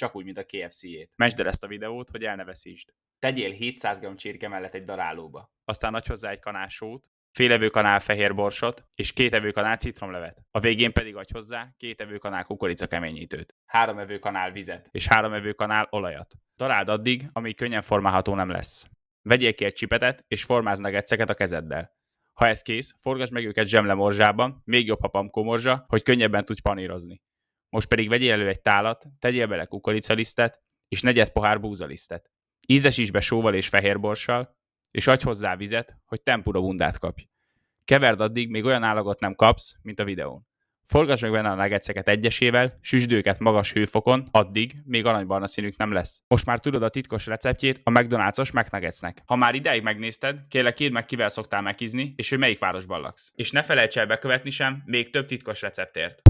csak úgy, mint a KFC-jét. Mesd el ezt a videót, hogy el ne veszítsd. Tegyél 700 g csirke mellett egy darálóba. Aztán adj hozzá egy kanál sót, fél evőkanál fehér borsot és 2 evőkanál citromlevet. A végén pedig adj hozzá 2 evőkanál kukorica keményítőt, 3 evőkanál vizet és 3 evőkanál olajat. Daráld addig, amíg könnyen formálható nem lesz. Vegyél ki egy csipetet és formázd nuggetseket a kezeddel. Ha ez kész, forgasd meg őket zsemlemorzsában, még jobb, ha pamkómorzsa, hogy könnyebben tudj panírozni. Most pedig vegyél elő egy tálat, tegyél bele kukoricalisztet és negyed pohár búzalisztet. Ízesítsd be sóval és fehérborssal, és adj hozzá vizet, hogy tempura bundát kapj. Keverd addig, még olyan állagot nem kapsz, mint a videón. Forgasd meg benne a nuggetseket egyesével, süsd őket magas hőfokon, addig, még aranybarna színük nem lesz. Most már tudod a titkos receptjét a McDonald's-os McNuggetsnek. Ha már ideig megnézted, kérlek írd meg, kivel szoktál mekizni, és hogy melyik városban laksz. És ne felejts el bekövetni sem még több titkos receptért.